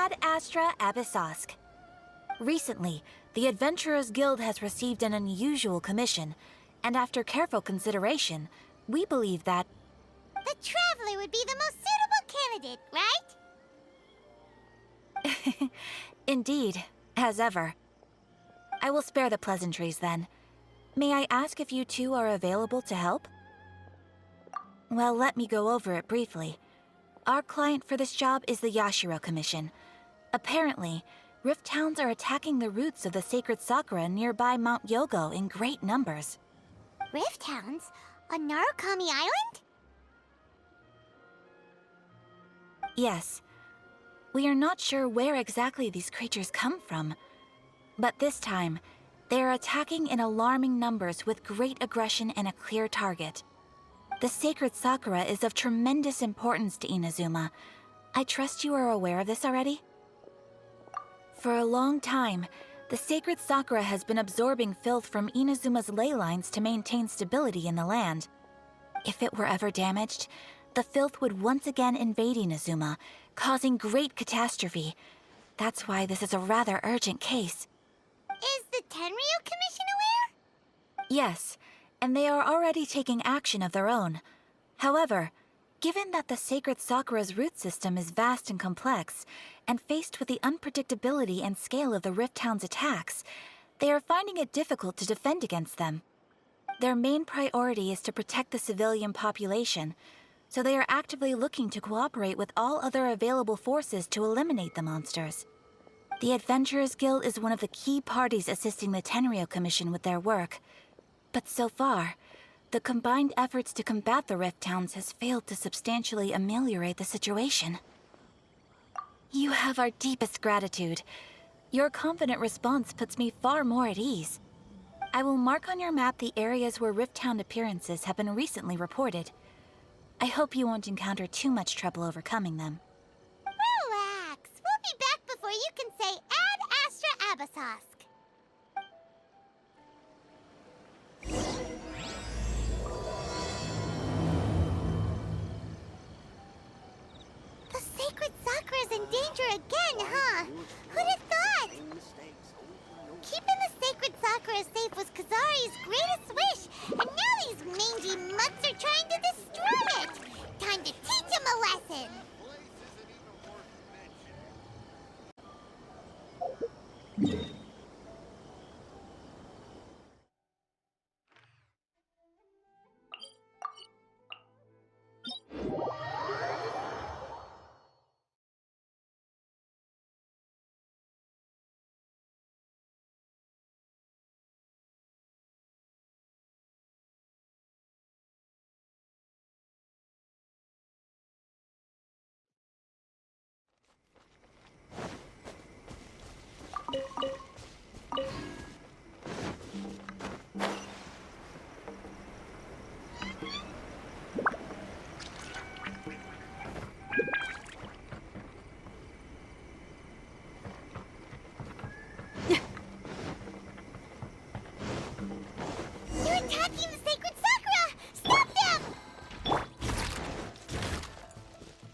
Ad Astra Abyssosk. Recently, the Adventurers Guild has received an unusual commission, and after careful consideration, we believe that... The Traveler would be the most suitable candidate, right? Indeed, as ever. I will spare the pleasantries then. May I ask if you two are available to help? Well, let me go over it briefly. Our client for this job is the Yashiro Commission. Apparently, Rift Towns are attacking the roots of the sacred sakura nearby Mount Yogo in great numbers. Rift Hounds? On Narukami Island? Yes. We are not sure where exactly these creatures come from. But this time, they are attacking in alarming numbers with great aggression and a clear target. The sacred sakura is of tremendous importance to Inazuma. I trust you are aware of this already? For a long time, the sacred sakura has been absorbing filth from Inazuma's ley lines to maintain stability in the land. If it were ever damaged, the filth would once again invade Inazuma, causing great catastrophe. That's why this is a rather urgent case. Is the Tenryu Commission aware? Yes, and they are already taking action of their own. However, given that the sacred sakura's root system is vast and complex, and faced with the unpredictability and scale of the Rift Hound's attacks, they are finding it difficult to defend against them. Their main priority is to protect the civilian population, so they are actively looking to cooperate with all other available forces to eliminate the monsters. The Adventurers Guild is one of the key parties assisting the Tenryu Commission with their work. But so far, the combined efforts to combat the Rift Towns has failed to substantially ameliorate the situation. You have our deepest gratitude. Your confident response puts me far more at ease. I will mark on your map the areas where Rift Town appearances have been recently reported. I hope you won't encounter too much trouble overcoming them. Relax. We'll be back before you can say Ad Astra Abyssosk. The sacred sakura's in danger again, huh? Who'd have thought? Keeping the sacred sakura safe was Kazari's greatest wish, and now these mangy mutts are trying to destroy it! Time to teach him a lesson! They're attacking the sacred sakura! Stop them!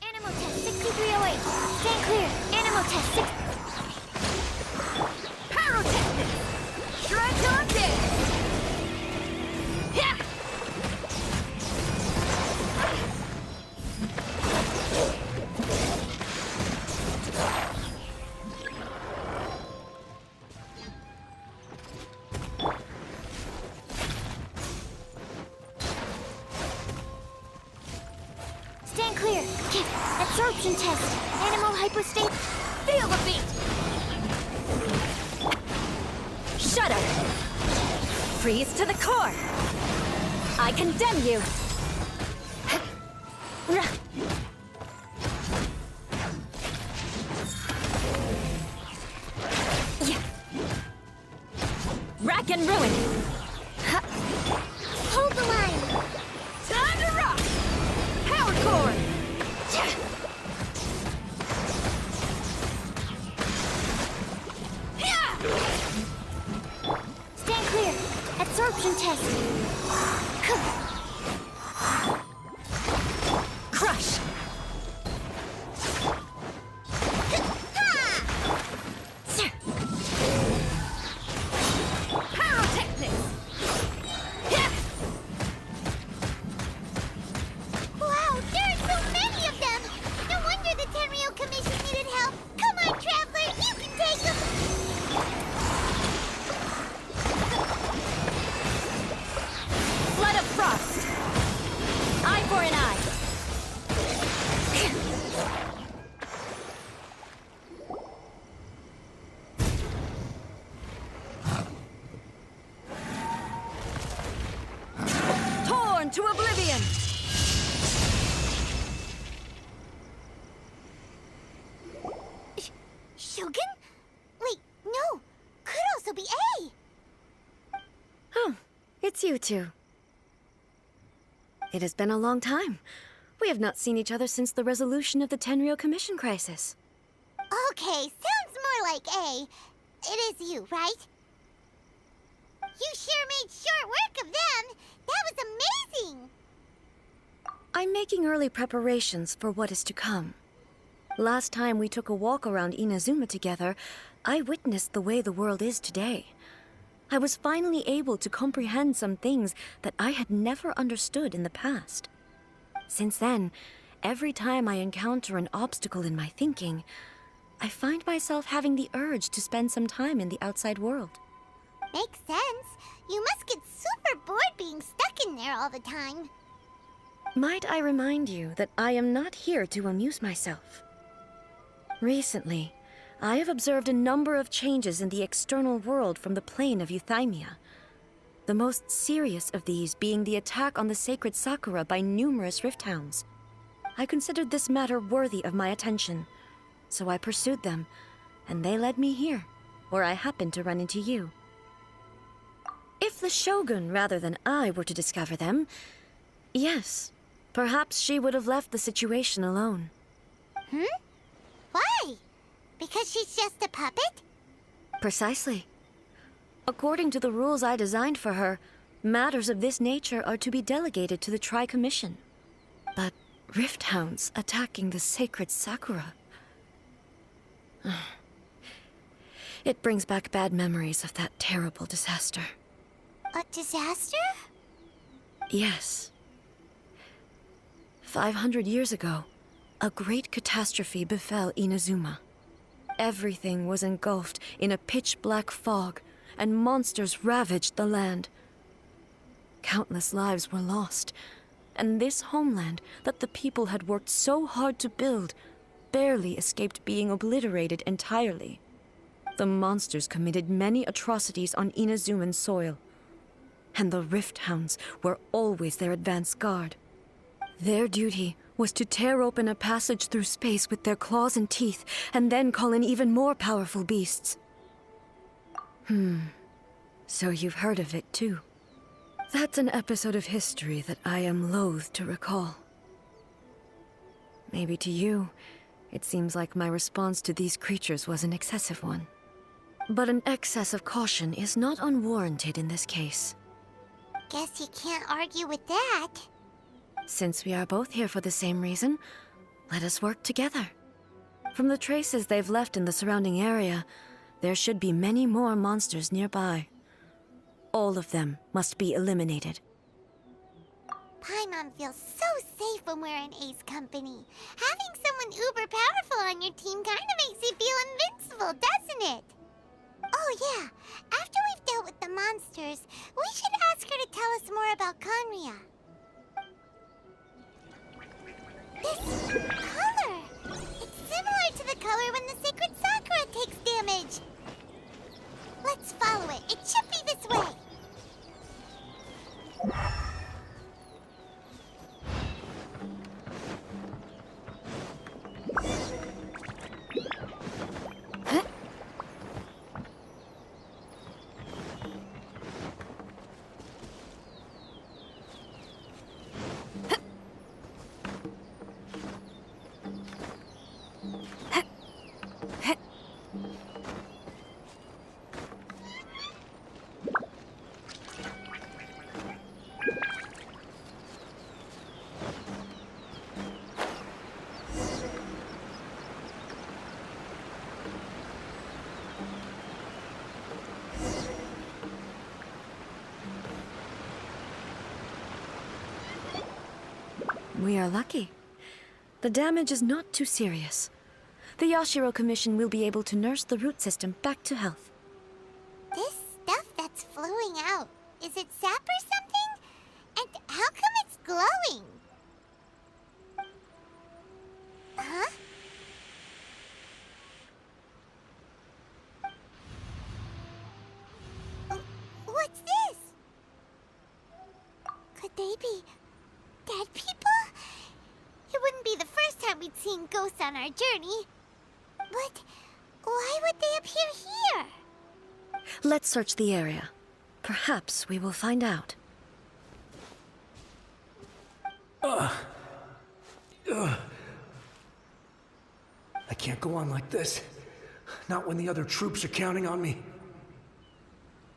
Animal test 6308. Stand clear. Animal test 6... Pyrotechnics! Shred till I'm dead! Yeah! Stand clear. Kid, absorption test. Animal hypostate. Feel the beat! Shut up! Freeze to the core! I condemn you! Rack and ruin! Hold the line. Time to rock! Power core! Stand clear. Absorption test. Crush! Ha! It's you two. It has been a long time. We have not seen each other since the resolution of the Tenryou Commission crisis. Okay, sounds more like A. It is you, right? You sure made short work of them! That was amazing! I'm making early preparations for what is to come. Last time we took a walk around Inazuma together, I witnessed the way the world is today. I was finally able to comprehend some things that I had never understood in the past. Since then, every time I encounter an obstacle in my thinking, I find myself having the urge to spend some time in the outside world. Makes sense. You must get super bored being stuck in there all the time. Might I remind you that I am not here to amuse myself. Recently, I have observed a number of changes in the external world from the plane of Euthymia. The most serious of these being the attack on the sacred Sakura by numerous rift hounds. I considered this matter worthy of my attention, so I pursued them, and they led me here, where I happened to run into you. If the Shogun rather than I were to discover them, yes, perhaps she would have left the situation alone. Why? Because she's just a puppet? Precisely. According to the rules I designed for her, matters of this nature are to be delegated to the Tri-Commission. But rift hounds attacking the sacred Sakura... It brings back bad memories of that terrible disaster. A disaster? Yes. 500 years ago, a great catastrophe befell Inazuma. Everything was engulfed in a pitch-black fog, and monsters ravaged the land. Countless lives were lost, and this homeland that the people had worked so hard to build barely escaped being obliterated entirely. The monsters committed many atrocities on Inazuman soil, and the Rift Hounds were always their advance guard. Their duty was to tear open a passage through space with their claws and teeth, and then call in even more powerful beasts. So you've heard of it too. That's an episode of history that I am loath to recall. Maybe to you, it seems like my response to these creatures was an excessive one. But an excess of caution is not unwarranted in this case. Guess you can't argue with that. Since we are both here for the same reason, let us work together. From the traces they've left in the surrounding area, there should be many more monsters nearby. All of them must be eliminated. Paimon feels so safe when we're in Ace company. Having someone uber powerful on your team kinda makes you feel invincible, doesn't it? Oh yeah, after we've dealt with the monsters, we should ask her to tell us more about Conria. This color! It's similar to the color when the sacred Sakura takes damage. Let's follow it. It should be this way. We are lucky. The damage is not too serious. The Yashiro Commission will be able to nurse the root system back to health. This stuff that's flowing out, is it sap or something? And how come it's glowing? Huh? What's this? Could they be dead people? It wouldn't be the first time we'd seen ghosts on our journey. But why would they appear here? Let's search the area. Perhaps we will find out. I can't go on like this. Not when the other troops are counting on me.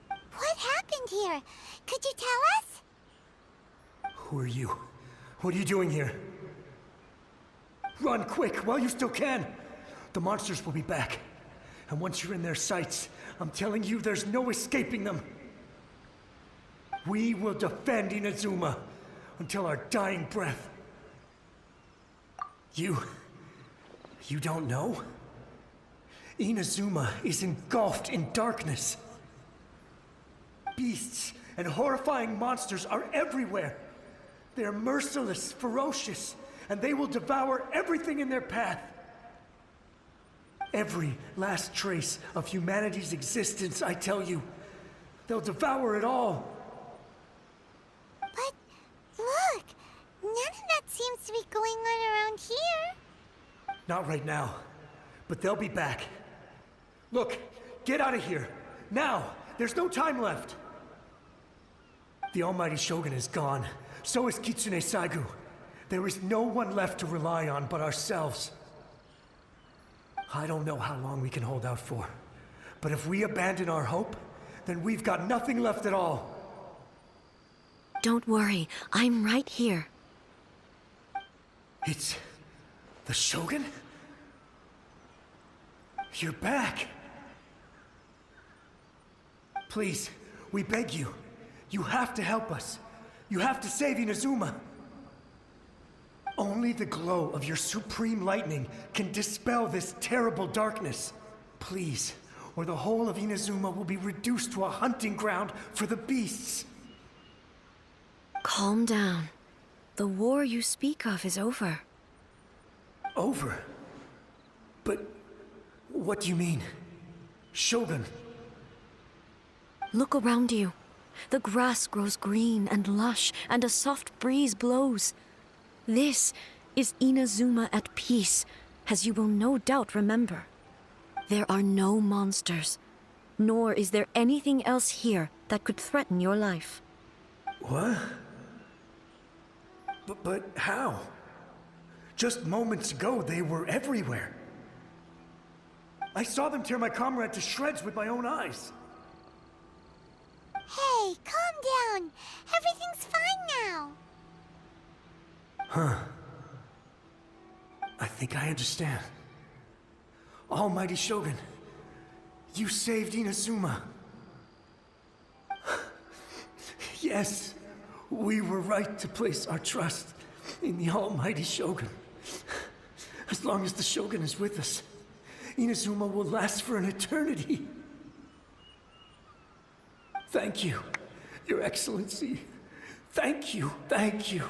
What happened here? Could you tell us? Who are you? What are you doing here? Run quick while you still can. The monsters will be back. And once you're in their sights, I'm telling you there's no escaping them. We will defend Inazuma until our dying breath. You don't know? Inazuma is engulfed in darkness. Beasts and horrifying monsters are everywhere. They're merciless, ferocious, and they will devour everything in their path. Every last trace of humanity's existence, I tell you. They'll devour it all. But look, none of that seems to be going on around here. Not right now, but they'll be back. Look, get out of here. Now! There's no time left! The almighty Shogun is gone. So is Kitsune Saigu. There is no one left to rely on but ourselves. I don't know how long we can hold out for. But if we abandon our hope, then we've got nothing left at all. Don't worry, I'm right here. It's... the Shogun? You're back! Please, we beg you. You have to help us. You have to save Inazuma. Only the glow of your supreme lightning can dispel this terrible darkness. Please, or the whole of Inazuma will be reduced to a hunting ground for the beasts. Calm down. The war you speak of is over. Over? But what do you mean? Shogun? Look around you. The grass grows green and lush, and a soft breeze blows. This is Inazuma at peace, as you will no doubt remember. There are no monsters, nor is there anything else here that could threaten your life. What? But how? Just moments ago, they were everywhere. I saw them tear my comrade to shreds with my own eyes. Hey, calm down. Everything's fine now. Huh. I think I understand. Almighty Shogun, you saved Inazuma. Yes, we were right to place our trust in the Almighty Shogun. As long as the Shogun is with us, Inazuma will last for an eternity. Thank you, Your Excellency. Thank you, thank you.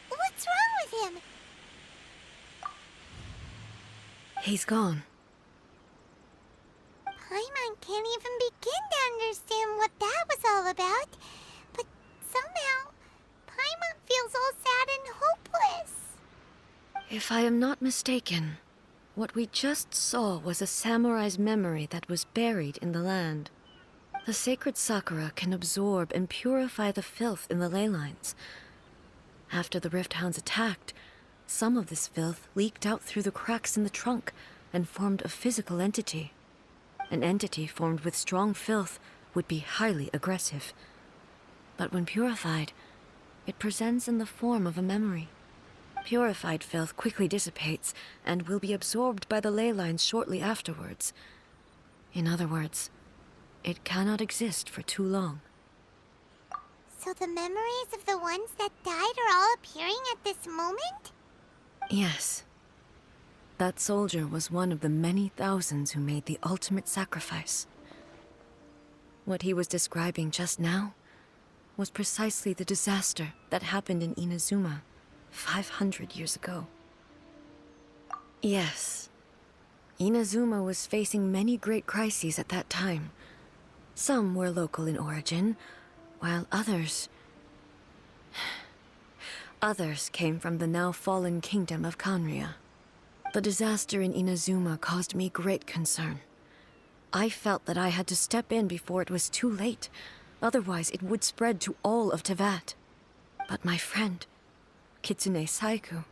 What's wrong with him? He's gone. Paimon can't even begin to understand what that was all about. But somehow, Paimon feels all sad and hopeless. If I am not mistaken, what we just saw was a samurai's memory that was buried in the land. The sacred sakura can absorb and purify the filth in the ley lines. After the Rift Hounds attacked, some of this filth leaked out through the cracks in the trunk and formed a physical entity. An entity formed with strong filth would be highly aggressive. But when purified, it presents in the form of a memory. Purified filth quickly dissipates and will be absorbed by the ley lines shortly afterwards. In other words, it cannot exist for too long. So the memories of the ones that died are all appearing at this moment? Yes. That soldier was one of the many thousands who made the ultimate sacrifice. What he was describing just now was precisely the disaster that happened in Inazuma 500 years ago. Yes. Inazuma was facing many great crises at that time. Some were local in origin, while others came from the now fallen kingdom of Kanria. The disaster in Inazuma caused me great concern. I felt that I had to step in before it was too late, otherwise it would spread to all of Tevat. But my friend, Kitsune Saiku,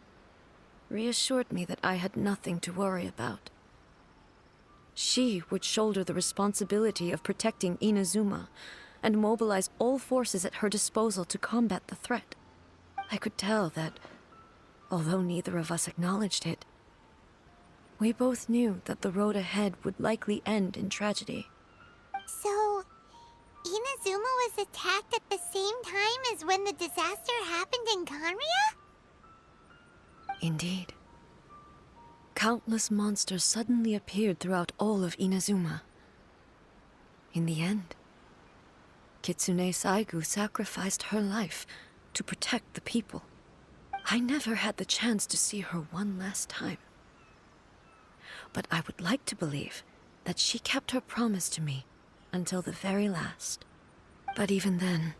reassured me that I had nothing to worry about. She would shoulder the responsibility of protecting Inazuma and mobilize all forces at her disposal to combat the threat. I could tell that, although neither of us acknowledged it, we both knew that the road ahead would likely end in tragedy. So, Inazuma was attacked at the same time as when the disaster happened in Kanria? Indeed. Countless monsters suddenly appeared throughout all of Inazuma. In the end, Kitsune Saigu sacrificed her life to protect the people. I never had the chance to see her one last time. But I would like to believe that she kept her promise to me until the very last. But even then,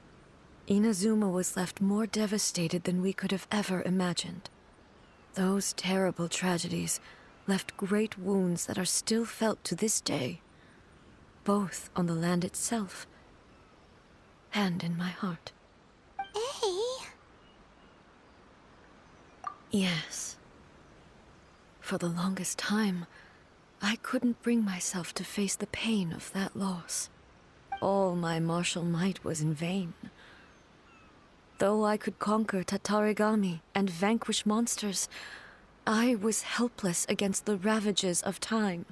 Inazuma was left more devastated than we could have ever imagined. Those terrible tragedies left great wounds that are still felt to this day, both on the land itself and in my heart. Eh? Yes. For the longest time, I couldn't bring myself to face the pain of that loss. All my martial might was in vain. Though I could conquer Tatarigami and vanquish monsters, I was helpless against the ravages of time,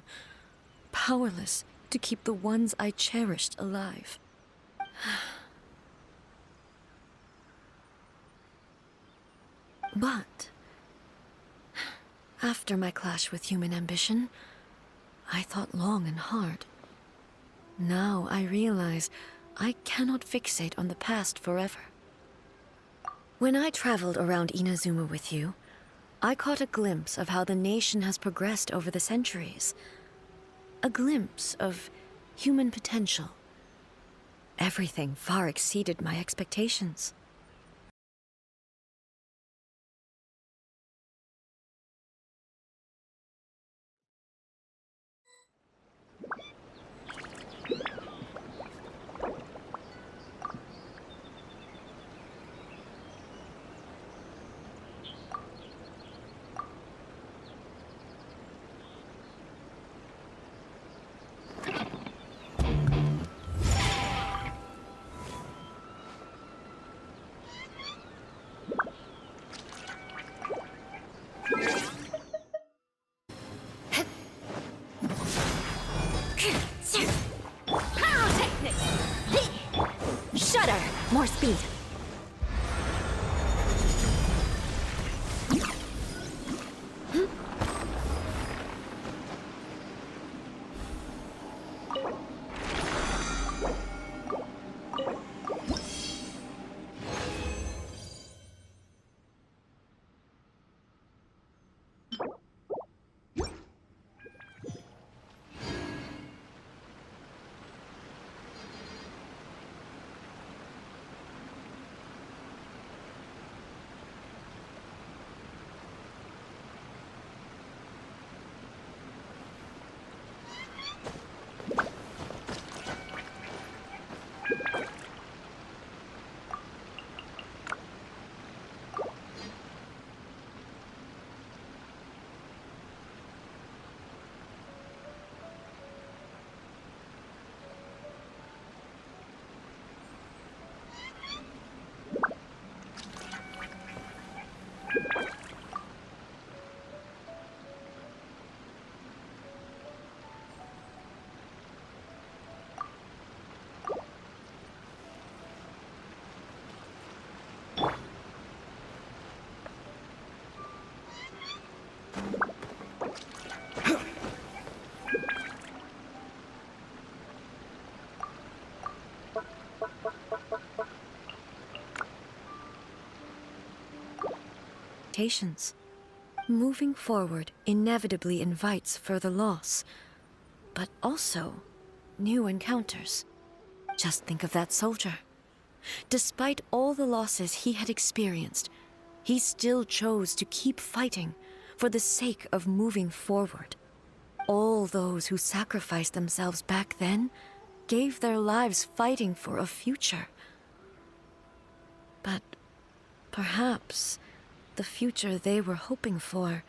powerless to keep the ones I cherished alive. But after my clash with human ambition, I thought long and hard. Now I realize I cannot fixate on the past forever. When I traveled around Inazuma with you, I caught a glimpse of how the nation has progressed over the centuries. A glimpse of human potential. Everything far exceeded my expectations. Shudder! More speed! Moving forward inevitably invites further loss, but also new encounters. Just think of that soldier. Despite all the losses he had experienced, he still chose to keep fighting for the sake of moving forward. All those who sacrificed themselves back then gave their lives fighting for a future. But Perhaps the future they were hoping for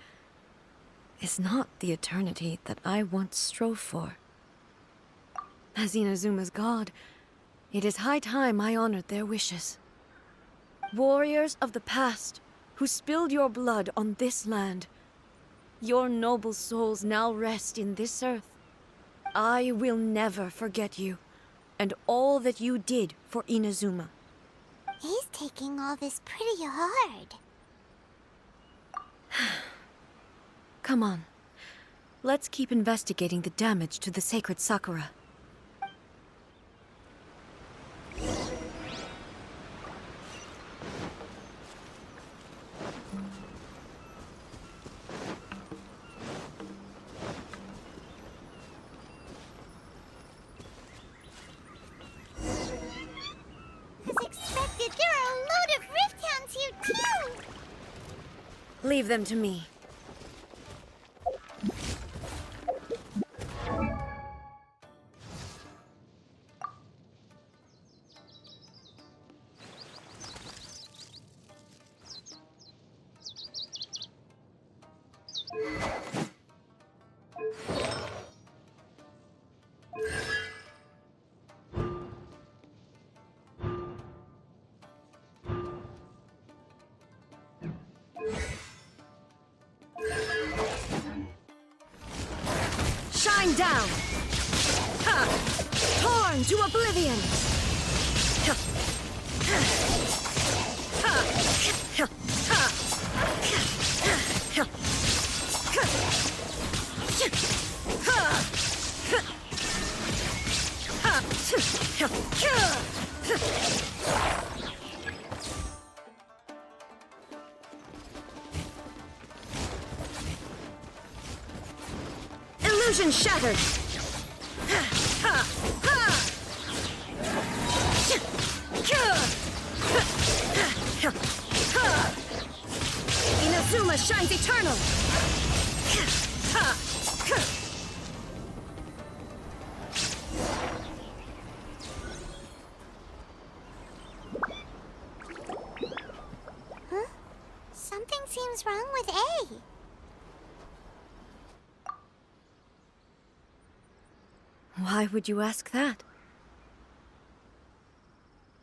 is not the eternity that I once strove for. As Inazuma's god, it is high time I honored their wishes. Warriors of the past who spilled your blood on this land, your noble souls now rest in this earth. I will never forget you and all that you did for Inazuma. He's taking all this pretty hard. Come on. Let's keep investigating the damage to the sacred Sakura. As expected, there are a load of Rift Hounds here too! Leave them to me. Shine down! Ha! Torn to oblivion! Ha! Ha! Ha! Ha! Ha! Ha! Illusion shattered! Inazuma shines eternal! Huh? Something seems wrong with A. Why would you ask that?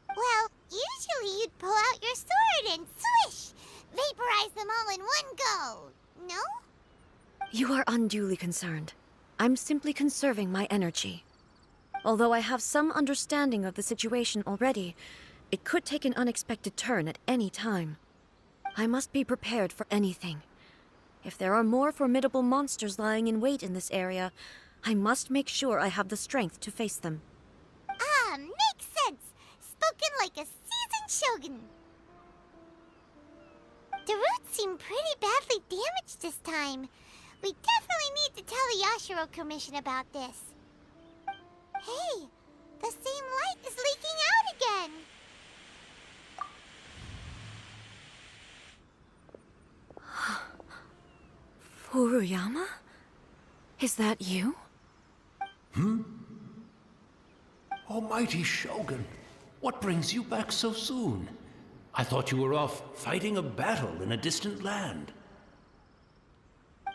Well, usually you'd pull out your sword and swish! Vaporize them all in one go! No? You are unduly concerned. I'm simply conserving my energy. Although I have some understanding of the situation already, it could take an unexpected turn at any time. I must be prepared for anything. If there are more formidable monsters lying in wait in this area, I must make sure I have the strength to face them. Ah, makes sense! Spoken like a seasoned shogun. The roots seem pretty badly damaged this time. We definitely need to tell the Yashiro Commission about this. Hey, the same light is leaking out again! Furuyama? Is that you? Almighty Shogun, what brings you back so soon? I thought you were off fighting a battle in a distant land.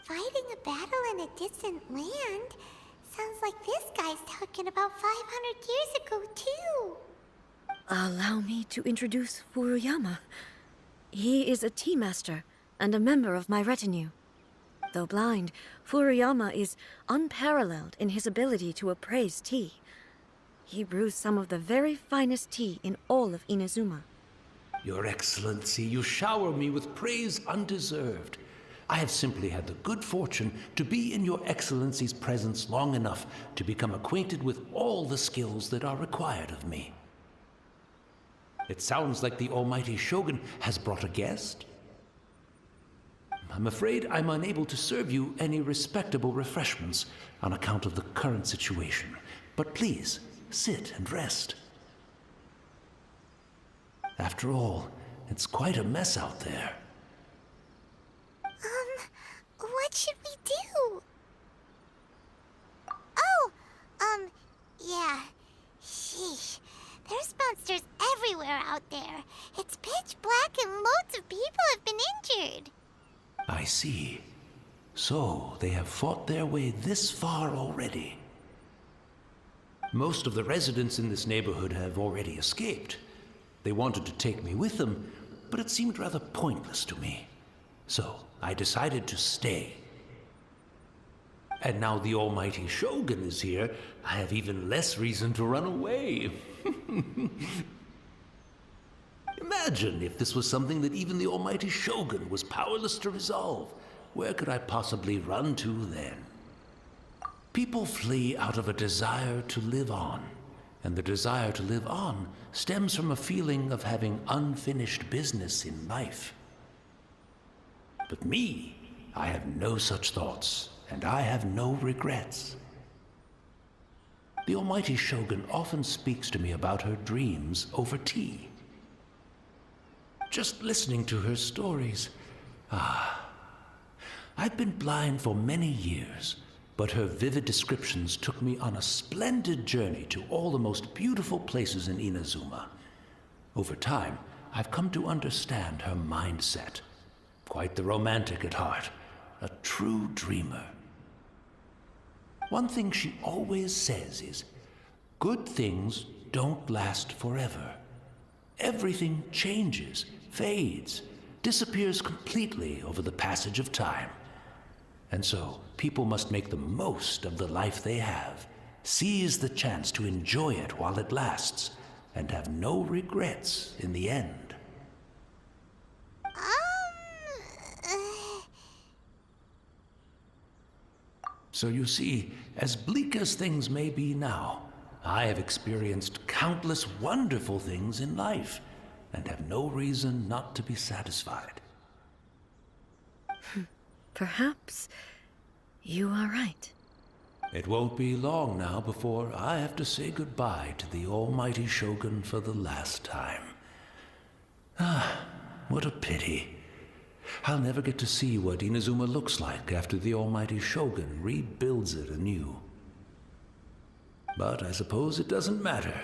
Fighting a battle in a distant land? Sounds like this guy's talking about 500 years ago, too. Allow me to introduce Furuyama. He is a tea master and a member of my retinue. Though blind, Furuyama is unparalleled in his ability to appraise tea. He brews some of the very finest tea in all of Inazuma. Your Excellency, you shower me with praise undeserved. I have simply had the good fortune to be in Your Excellency's presence long enough to become acquainted with all the skills that are required of me. It sounds like the Almighty Shogun has brought a guest. I'm afraid I'm unable to serve you any respectable refreshments on account of the current situation. But please, sit and rest. After all, it's quite a mess out there. What should we do? Oh, yeah. Sheesh. There's monsters everywhere out there. It's pitch black and loads I see. So, they have fought their way this far already. Most of the residents in this neighborhood have already escaped. They wanted to take me with them, but it seemed rather pointless to me. So, I decided to stay. And now the almighty Shogun is here, I have even less reason to run away. Imagine if this was something that even the almighty Shogun was powerless to resolve. Where could I possibly run to then? People flee out of a desire to live on, and the desire to live on stems from a feeling of having unfinished business in life. But me, I have no such thoughts, and I have no regrets. The almighty Shogun often speaks to me about her dreams over tea. Just listening to her stories, I've been blind for many years, but her vivid descriptions took me on a splendid journey to all the most beautiful places in Inazuma. Over time, I've come to understand her mindset. Quite the romantic at heart, a true dreamer. One thing she always says is, good things don't last forever. Everything changes, fades, disappears completely over the passage of time. And so, people must make the most of the life they have, seize the chance to enjoy it while it lasts, and have no regrets in the end. So you see, as bleak as things may be now, I have experienced countless wonderful things in life, and have no reason not to be satisfied. Perhaps you are right. It won't be long now before I have to say goodbye to the almighty Shogun for the last time. What a pity. I'll never get to see what Inazuma looks like after the almighty Shogun rebuilds it anew. But I suppose it doesn't matter.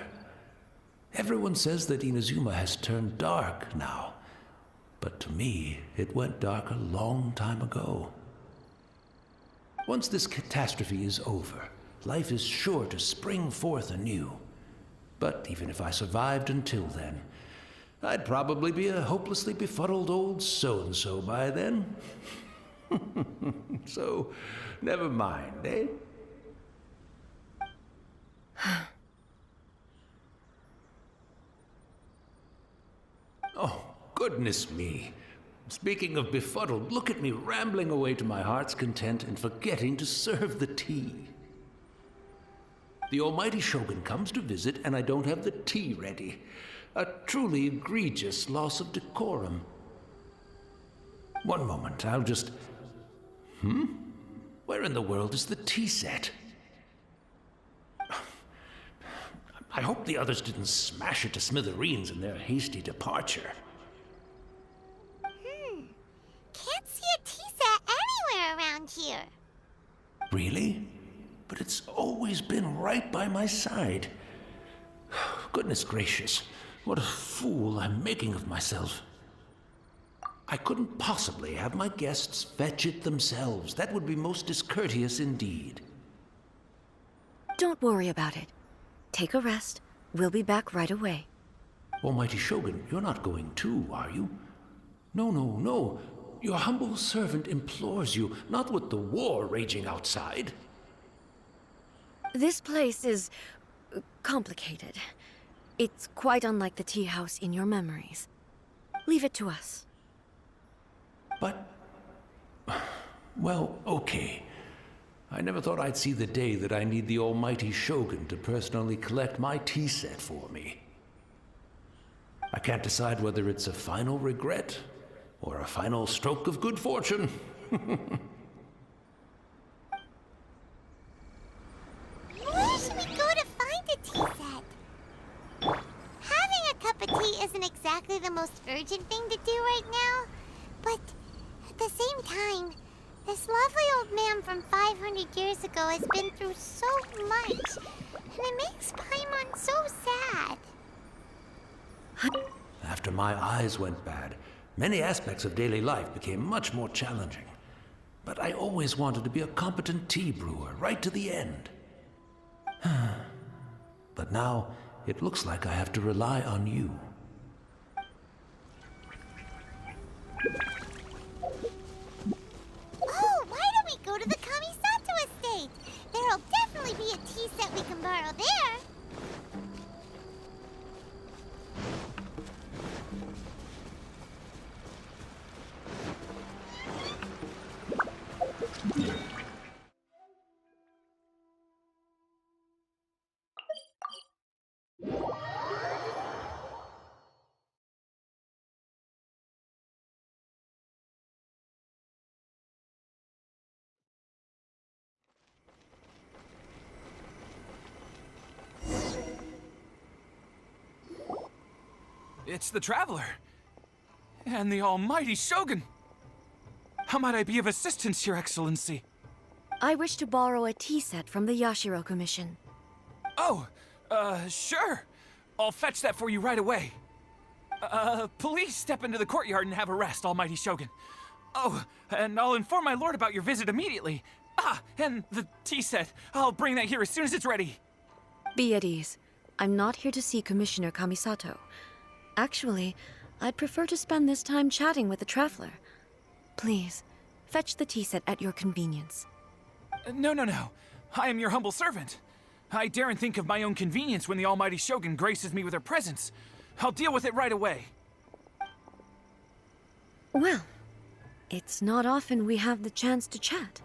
Everyone says that Inazuma has turned dark now. But to me, it went dark a long time ago. Once this catastrophe is over, life is sure to spring forth anew. But even if I survived until then, I'd probably be a hopelessly befuddled old so-and-so by then. So, never mind, eh? Oh, goodness me. Speaking of befuddled, look at me rambling away to my heart's content and forgetting to serve the tea. The almighty Shogun comes to visit and I don't have the tea ready. A truly egregious loss of decorum. One moment, I'll just... Where in the world is the tea set? I hope the others didn't smash it to smithereens in their hasty departure. Can't see a tea set anywhere around here. Really? But it's always been right by my side. Goodness gracious, what a fool I'm making of myself. I couldn't possibly have my guests fetch it themselves. That would be most discourteous indeed. Don't worry about it. Take a rest. We'll be back right away. Almighty Shogun, you're not going too, are you? No, no, no. Your humble servant implores you, not with the war raging outside. This place is complicated. It's quite unlike the tea house in your memories. Leave it to us. But... well, okay. I never thought I'd see the day that I need the almighty Shogun to personally collect my tea set for me. I can't decide whether it's a final regret or a final stroke of good fortune. Where should we go to find a tea set? Having a cup of tea isn't exactly the most urgent thing to do right now, but at the same time, this lovely old man from 500 years ago has been through so much, and it makes Paimon so sad. After my eyes went bad, Many aspects of daily life became much more challenging. But I always wanted to be a competent tea brewer right to the end. But now, it looks like I have to rely on you. Oh, why don't we go to the Kamisato estate? There'll definitely be a tea set we can borrow there. It's the Traveler. And the almighty Shogun. How might I be of assistance, Your Excellency? I wish to borrow a tea set from the Yashiro Commission. Oh, sure. I'll fetch that for you right away. Please step into the courtyard and have a rest, almighty Shogun. Oh, and I'll inform my lord about your visit immediately. Ah, and the tea set. I'll bring that here as soon as it's ready. Be at ease. I'm not here to see Commissioner Kamisato. Actually, I'd prefer to spend this time chatting with the Traveler. Please, fetch the tea set at your convenience. No. I am your humble servant. I daren't think of my own convenience when the almighty Shogun graces me with her presence. I'll deal with it right away. Well, it's not often we have the chance to chat.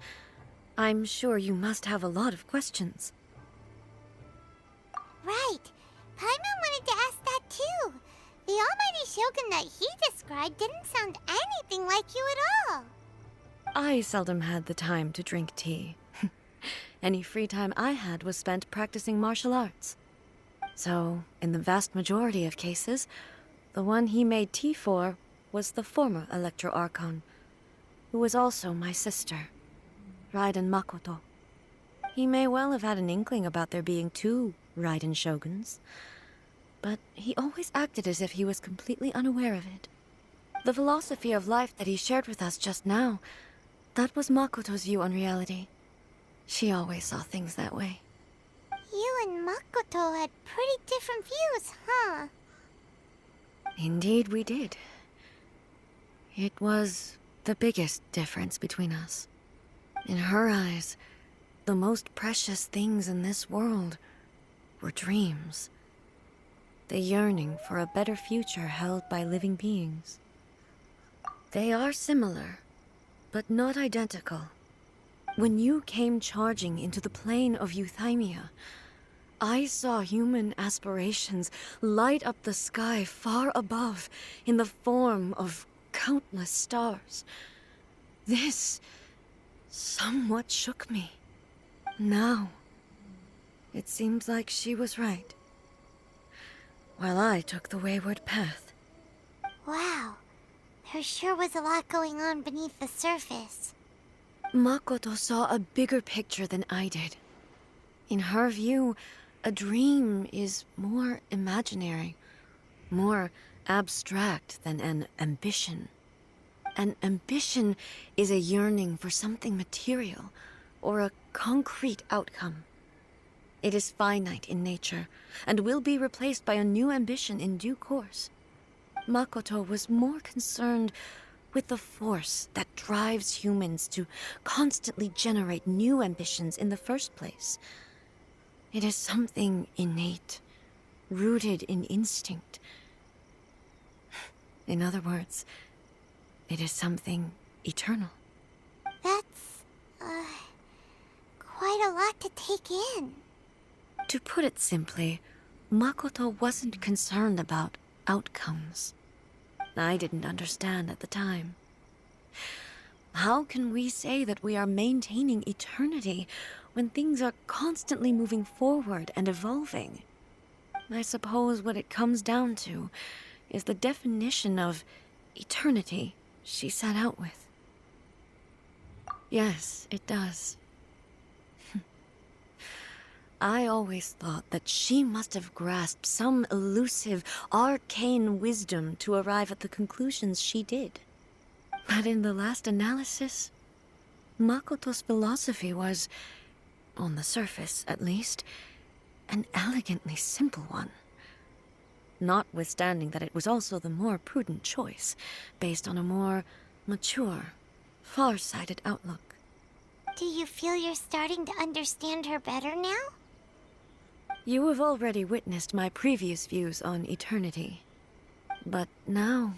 I'm sure you must have a lot of questions. Right. Paimon wanted to ask that too. The almighty Shogun that he described didn't sound anything like you at all. I seldom had the time to drink tea. Any free time I had was spent practicing martial arts. So, in the vast majority of cases, the one he made tea for was the former Electro Archon, who was also my sister, Raiden Makoto. He may well have had an inkling about there being two Raiden Shoguns, but he always acted as if he was completely unaware of it. The philosophy of life that he shared with us just now, that was Makoto's view on reality. She always saw things that way. You and Makoto had pretty different views, huh? Indeed we did. It was the biggest difference between us. In her eyes, the most precious things in this world were dreams. The yearning for a better future held by living beings. They are similar, but not identical. When you came charging into the plane of Euthymia, I saw human aspirations light up the sky far above in the form of countless stars. This somewhat shook me. Now, it seems like she was right, while I took the wayward path. Wow. There sure was a lot going on beneath the surface. Makoto saw a bigger picture than I did. In her view, a dream is more imaginary, more abstract than an ambition. An ambition is a yearning for something material, or a concrete outcome. It is finite in nature, and will be replaced by a new ambition in due course. Makoto was more concerned with the force that drives humans to constantly generate new ambitions in the first place. It is something innate, rooted in instinct. In other words, it is something eternal. That's, quite a lot to take in. To put it simply, Makoto wasn't concerned about outcomes. I didn't understand at the time. How can we say that we are maintaining eternity when things are constantly moving forward and evolving? I suppose what it comes down to is the definition of eternity she set out with. Yes, it does. I always thought that she must have grasped some elusive, arcane wisdom to arrive at the conclusions she did. But in the last analysis, Makoto's philosophy was, on the surface at least, an elegantly simple one. Notwithstanding that it was also the more prudent choice, based on a more mature, far-sighted outlook. Do you feel you're starting to understand her better now? You have already witnessed my previous views on eternity. But now,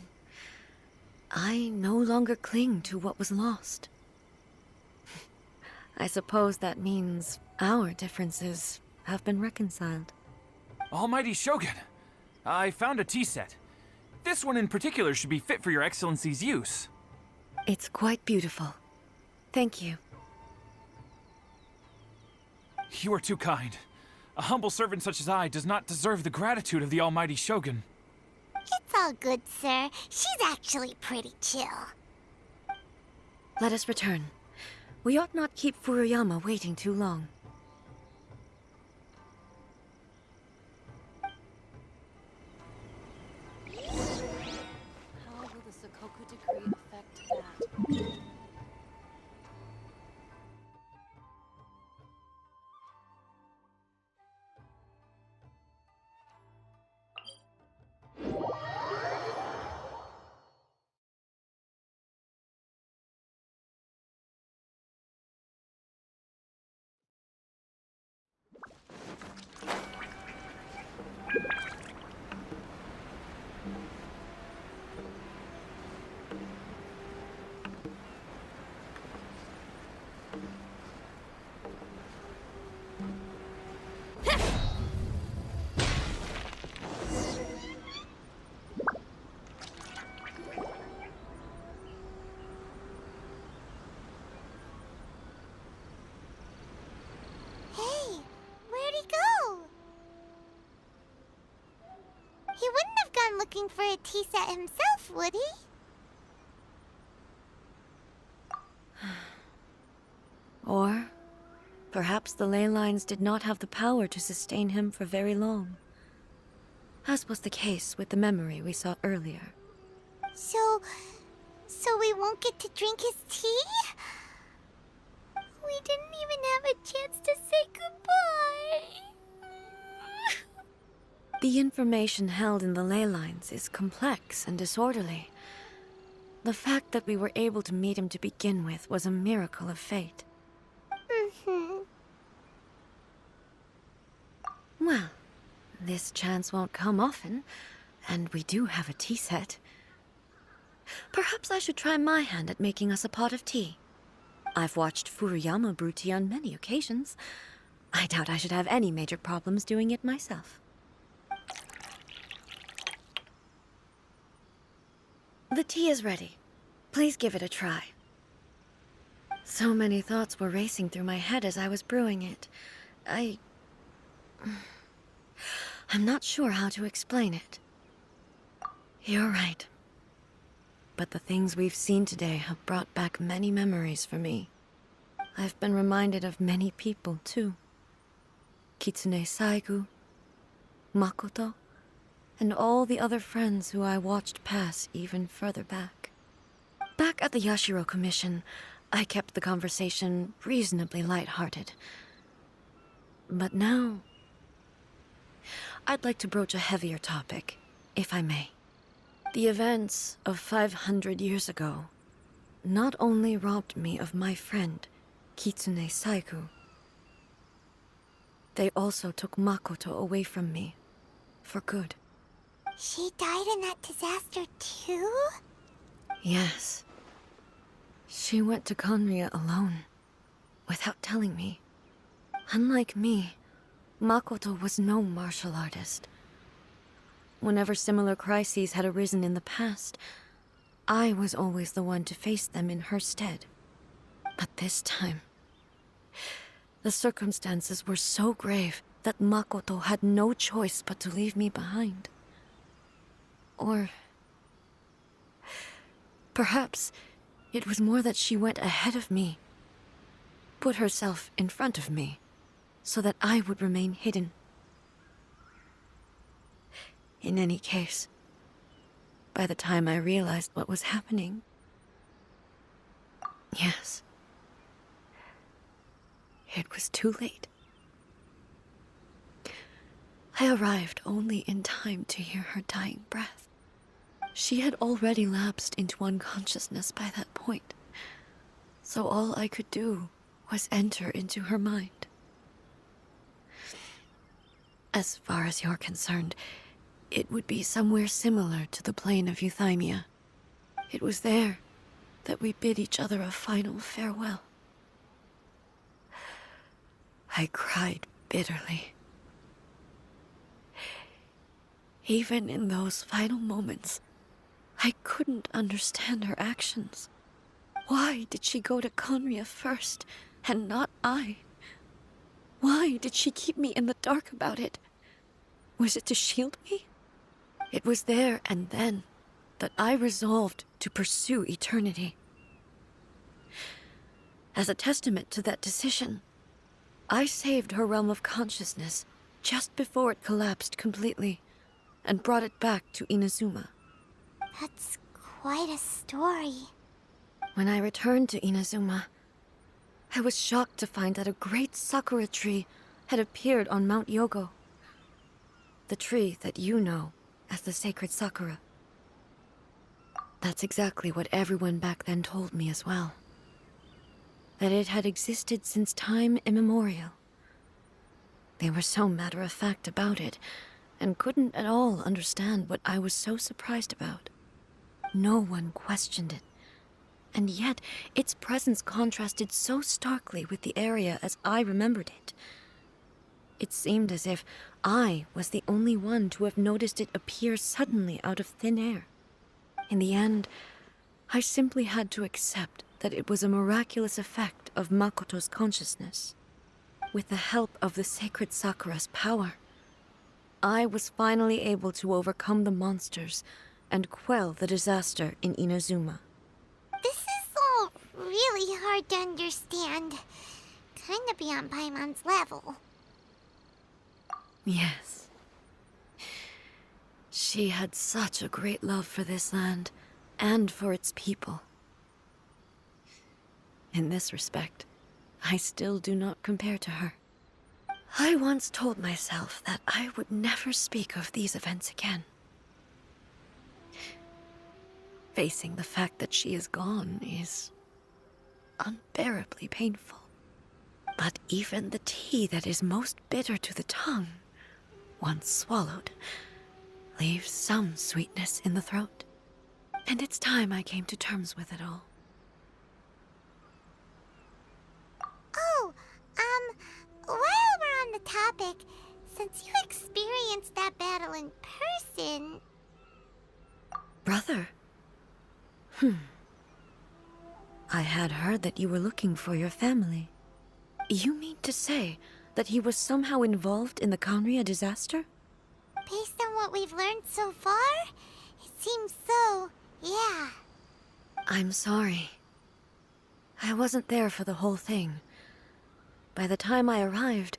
I no longer cling to what was lost. I suppose that means our differences have been reconciled. Almighty Shogun, I found a tea set. This one in particular should be fit for your Excellency's use. It's quite beautiful. Thank you. You are too kind. A humble servant such as I does not deserve the gratitude of the Almighty Shogun. It's all good, sir. She's actually pretty chill. Let us return. We ought not keep Furuyama waiting too long. How will the Sakoku decree affect that? Hey, where'd he go? He wouldn't have gone looking for a tea set himself, would he? Or perhaps the ley lines did not have the power to sustain him for very long, as was the case with the memory we saw earlier. So we won't get to drink his tea? We didn't even have a chance to say goodbye. The information held in the ley lines is complex and disorderly. The fact that we were able to meet him to begin with was a miracle of fate. Well, this chance won't come often, and we do have a tea set. Perhaps I should try my hand at making us a pot of tea. I've watched Furuyama brew tea on many occasions. I doubt I should have any major problems doing it myself. The tea is ready. Please give it a try. So many thoughts were racing through my head as I was brewing it. I'm not sure how to explain it. You're right. But the things we've seen today have brought back many memories for me. I've been reminded of many people, too. Kitsune Saigu, Makoto, and all the other friends who I watched pass even further back. Back at the Yashiro Commission, I kept the conversation reasonably lighthearted. But now, I'd like to broach a heavier topic, if I may. The events of 500 years ago not only robbed me of my friend, Kitsune Saigu, they also took Makoto away from me, for good. She died in that disaster too? Yes. She went to Conria alone, without telling me. Unlike me, Makoto was no martial artist. Whenever similar crises had arisen in the past, I was always the one to face them in her stead. But this time, the circumstances were so grave that Makoto had no choice but to leave me behind. Or perhaps it was more that she went ahead of me, put herself in front of me, so that I would remain hidden. In any case, by the time I realized what was happening, yes, it was too late. I arrived only in time to hear her dying breath. She had already lapsed into unconsciousness by that point, so all I could do was enter into her mind. As far as you're concerned, it would be somewhere similar to the plane of Euthymia. It was there that we bid each other a final farewell. I cried bitterly. Even in those final moments, I couldn't understand her actions. Why did she go to Conria first, and not I? Why did she keep me in the dark about it? Was it to shield me? It was there and then that I resolved to pursue eternity. As a testament to that decision, I saved her realm of consciousness just before it collapsed completely, and brought it back to Inazuma. That's quite a story. When I returned to Inazuma, I was shocked to find that a great sakura tree had appeared on Mount Yogo. The tree that you know as the sacred sakura. That's exactly what everyone back then told me as well. That it had existed since time immemorial. They were so matter-of-fact about it, and couldn't at all understand what I was so surprised about. No one questioned it, and yet its presence contrasted so starkly with the area as I remembered it. It seemed as if I was the only one to have noticed it appear suddenly out of thin air. In the end, I simply had to accept that it was a miraculous effect of Makoto's consciousness. With the help of the sacred Sakura's power, I was finally able to overcome the monsters and quell the disaster in Inazuma. This is all really hard to understand. Kinda beyond Paimon's level. Yes. She had such a great love for this land, and for its people. In this respect, I still do not compare to her. I once told myself that I would never speak of these events again. Facing the fact that she is gone is unbearably painful. But even the tea that is most bitter to the tongue, once swallowed, leaves some sweetness in the throat. And it's time I came to terms with it all. Oh, while we're on the topic, since you experienced that battle in person... Brother? I had heard that you were looking for your family. You mean to say that he was somehow involved in the Conria disaster? Based on what we've learned so far, it seems so, yeah. I'm sorry. I wasn't there for the whole thing. By the time I arrived,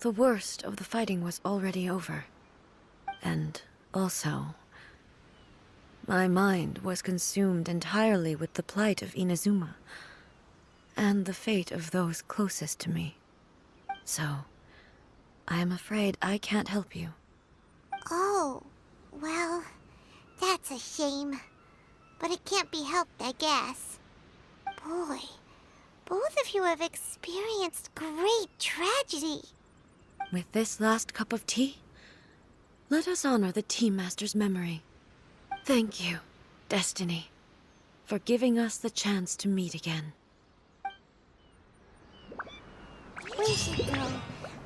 the worst of the fighting was already over. And also, my mind was consumed entirely with the plight of Inazuma, and the fate of those closest to me. So, I am afraid I can't help you. Oh, well, that's a shame. But it can't be helped, I guess. Boy, both of you have experienced great tragedy. With this last cup of tea, let us honor the Tea Master's memory. Thank you, Destiny, for giving us the chance to meet again. We should go.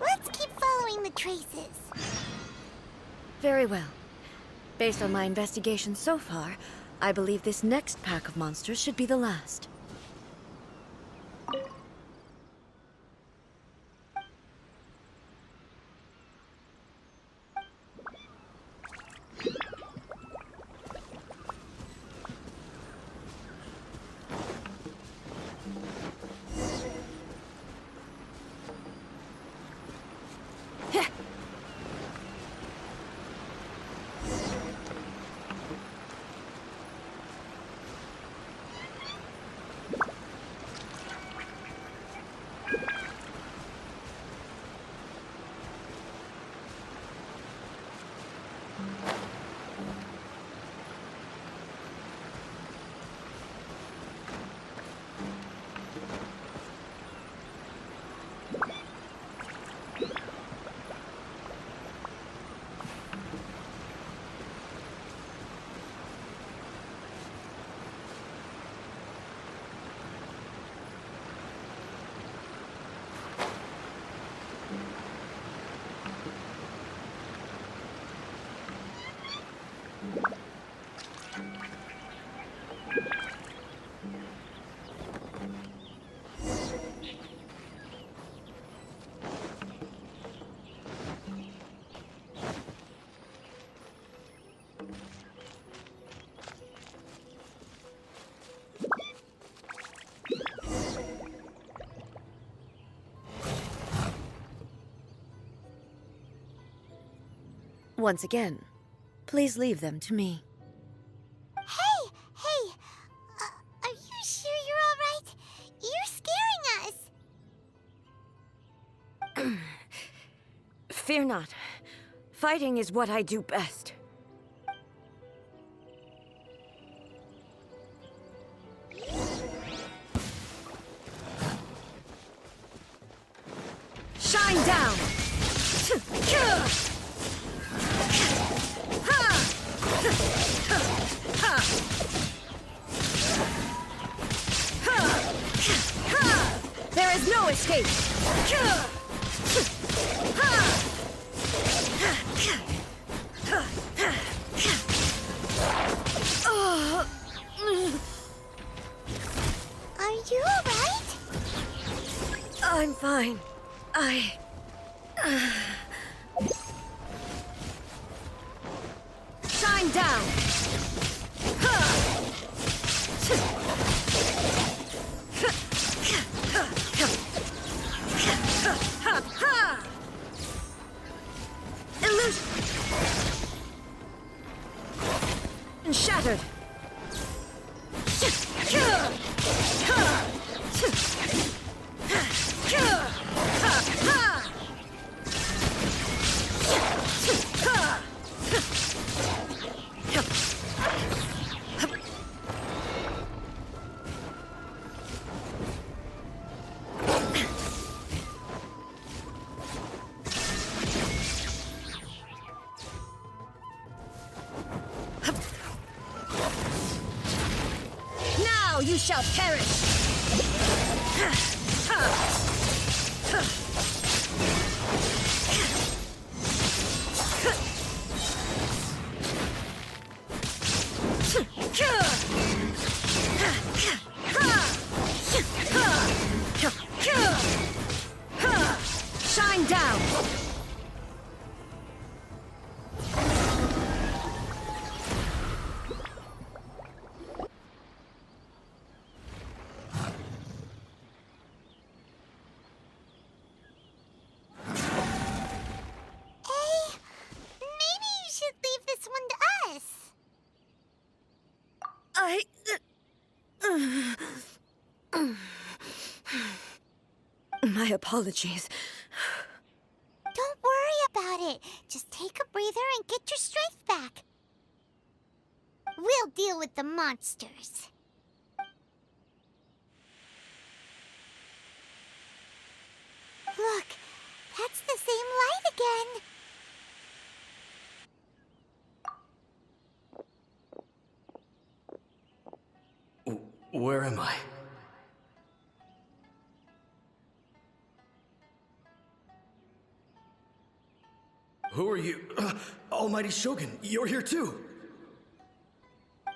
Let's keep following the traces. Very well. Based on my investigation so far, I believe this next pack of monsters should be the last. Once again, please leave them to me. Hey, are you sure you're all right? You're scaring us. Fear not. Fighting is what I do best. Shine down! There is no escape! Are you all right? I'm fine. Shine down! Illusion! And shattered! Now you shall perish! Shine down! Maybe you should leave this one to us. My apologies. Don't worry about it. Just take a breather and get your strength back. We'll deal with the monsters. Look, that's the same light again. Where am I? Who are you? Almighty Shogun, you're here too!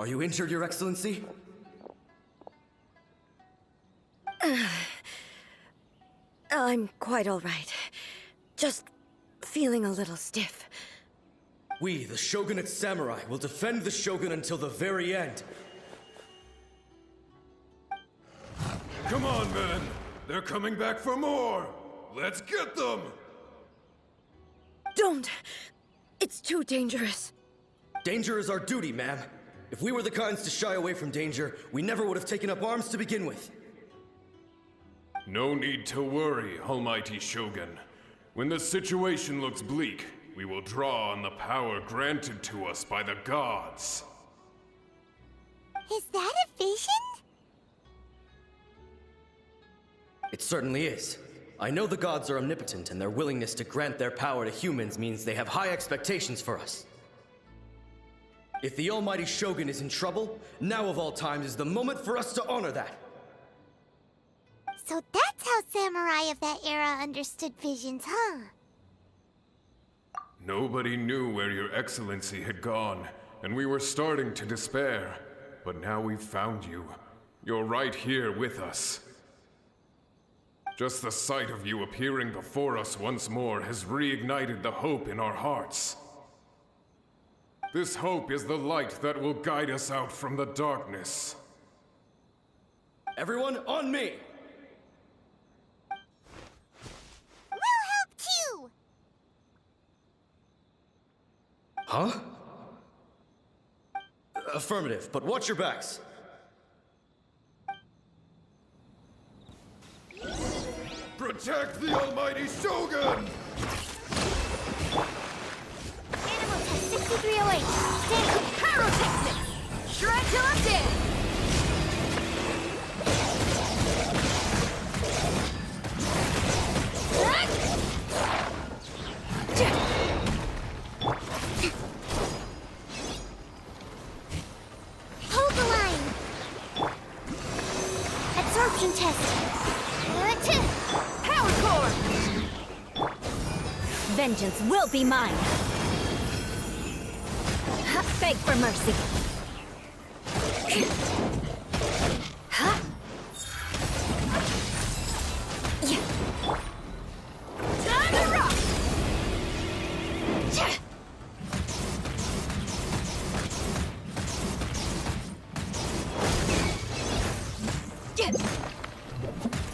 Are you injured, Your Excellency? I'm quite all right. Just feeling a little stiff. We, the Shogunate Samurai, will defend the Shogun until the very end. Come on, men! They're coming back for more! Let's get them! Don't! It's too dangerous. Danger is our duty, ma'am. If we were the kinds to shy away from danger, we never would have taken up arms to begin with. No need to worry, Almighty Shogun. When the situation looks bleak, we will draw on the power granted to us by the gods. Is that a vision? It certainly is. I know the gods are omnipotent, and their willingness to grant their power to humans means they have high expectations for us. If the Almighty Shogun is in trouble, now of all times is the moment for us to honor that. So that's how samurai of that era understood visions, huh? Nobody knew where Your Excellency had gone, and we were starting to despair. But now we've found you. You're right here with us. Just the sight of you appearing before us once more has reignited the hope in our hearts. This hope is the light that will guide us out from the darkness. Everyone, on me! We'll help too! Huh? Affirmative, but watch your backs. Protect the almighty Shogun! Animal test 6308. Stay. Pyrotechnics! Shred till I'm dead! Hold the line. Absorption test. Power core! Vengeance will be mine. Beg for mercy. Time to rock!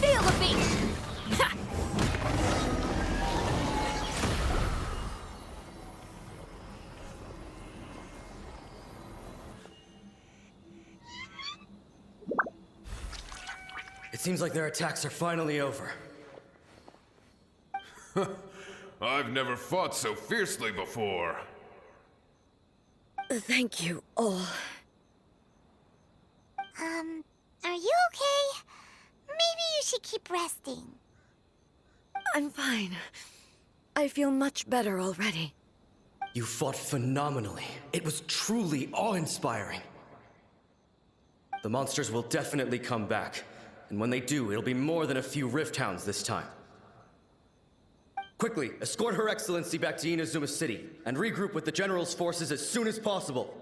Feel the beat. It seems like their attacks are finally over. I've never fought so fiercely before. Thank you all. Are you okay? Maybe you should keep resting. I'm fine. I feel much better already. You fought phenomenally. It was truly awe-inspiring. The monsters will definitely come back. And when they do, it'll be more than a few Rift Hounds this time. Quickly, escort Her Excellency back to Inazuma City, and regroup with the General's forces as soon as possible.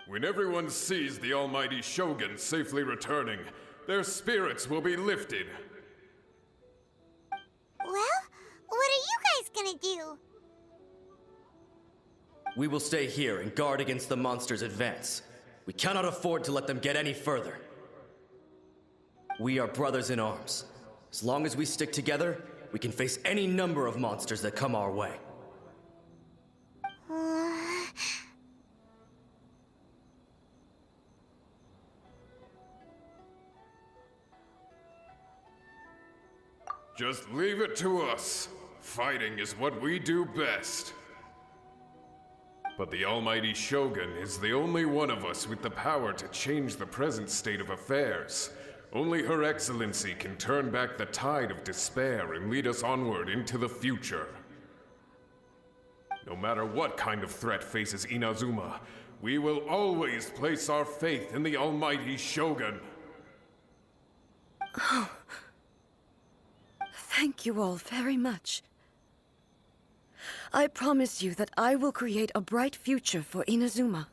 When everyone sees the almighty Shogun safely returning, their spirits will be lifted. Well, what are you guys gonna do? We will stay here and guard against the monsters' advance. We cannot afford to let them get any further. We are brothers in arms. As long as we stick together, we can face any number of monsters that come our way. Just leave it to us. Fighting is what we do best. But the almighty Shogun is the only one of us with the power to change the present state of affairs. Only Her Excellency can turn back the tide of despair and lead us onward into the future. No matter what kind of threat faces Inazuma, we will always place our faith in the almighty Shogun. Thank you all very much. I promise you that I will create a bright future for Inazuma.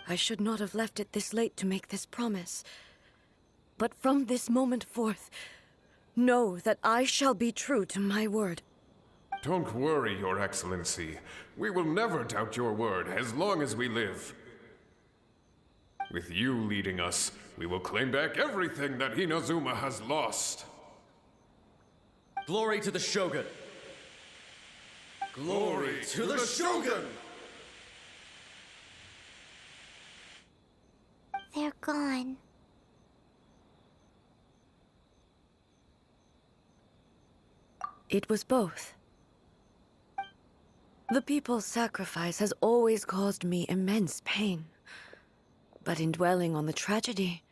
I should not have left it this late to make this promise. But from this moment forth, know that I shall be true to my word. Don't worry, Your Excellency. We will never doubt your word as long as we live. With you leading us, we will claim back everything that Inazuma has lost. Glory to the Shogun! Glory to the Shogun! They're gone. It was both. The people's sacrifice has always caused me immense pain. But in dwelling on the tragedy,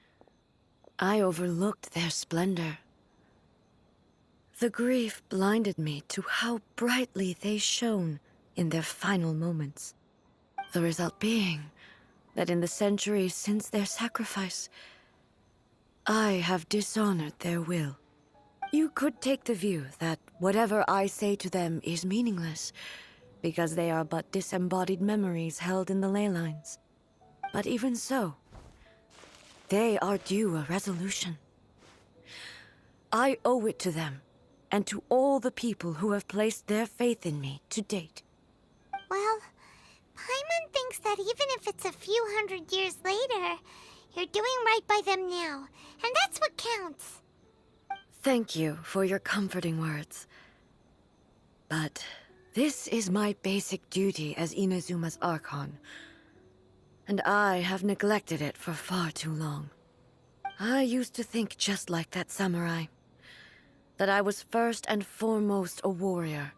I overlooked their splendor. The grief blinded me to how brightly they shone in their final moments. The result being that in the centuries since their sacrifice, I have dishonored their will. You could take the view that whatever I say to them is meaningless, because they are but disembodied memories held in the ley lines. But even so, they are due a resolution. I owe it to them, and to all the people who have placed their faith in me to date. Well, Paimon thinks that even if it's a few hundred years later, you're doing right by them now, and that's what counts. Thank you for your comforting words. But This is my basic duty as Inazuma's Archon, and I have neglected it for far too long. I used to think just like that samurai, that I was first and foremost a warrior,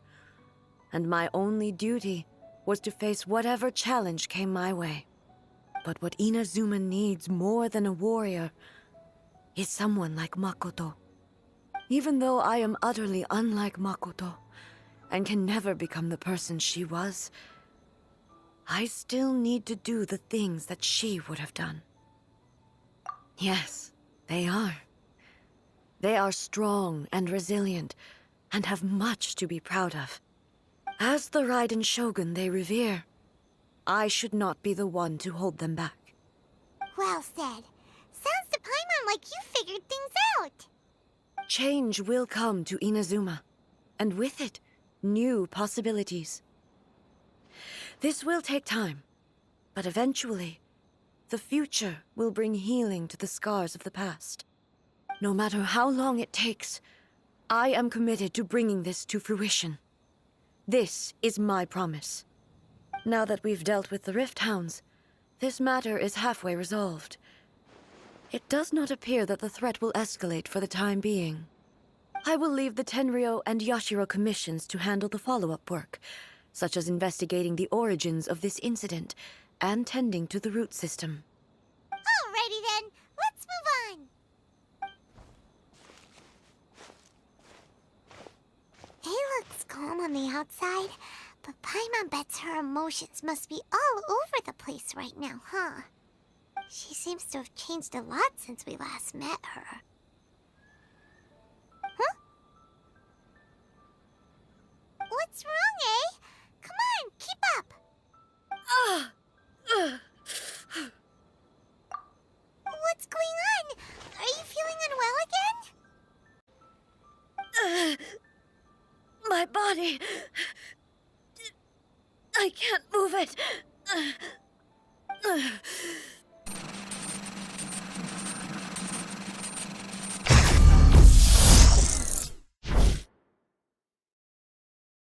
and my only duty was to face whatever challenge came my way. But what Inazuma needs more than a warrior is someone like Makoto. Even though I am utterly unlike Makoto, and can never become the person she was, I still need to do the things that she would have done. Yes, they are. They are strong and resilient, and have much to be proud of. As the Raiden Shogun they revere, I should not be the one to hold them back. Well said. Sounds to Paimon like you figured things out. Change will come to Inazuma, and with it, new possibilities. This will take time, but eventually, the future will bring healing to the scars of the past. No matter how long it takes, I am committed to bringing this to fruition. This is my promise. Now that we've dealt with the Rift Hounds, this matter is halfway resolved. It does not appear that the threat will escalate for the time being. I will leave the Tenryo and Yashiro commissions to handle the follow-up work, such as investigating the origins of this incident and tending to the root system. Alrighty then, let's move on. It looks calm on the outside, but Paimon bets her emotions must be all over the place right now, huh? She seems to have changed a lot since we last met her. Huh? What's wrong, eh? Come on, keep up! What's going on? Are you feeling unwell again? My body... I can't move it.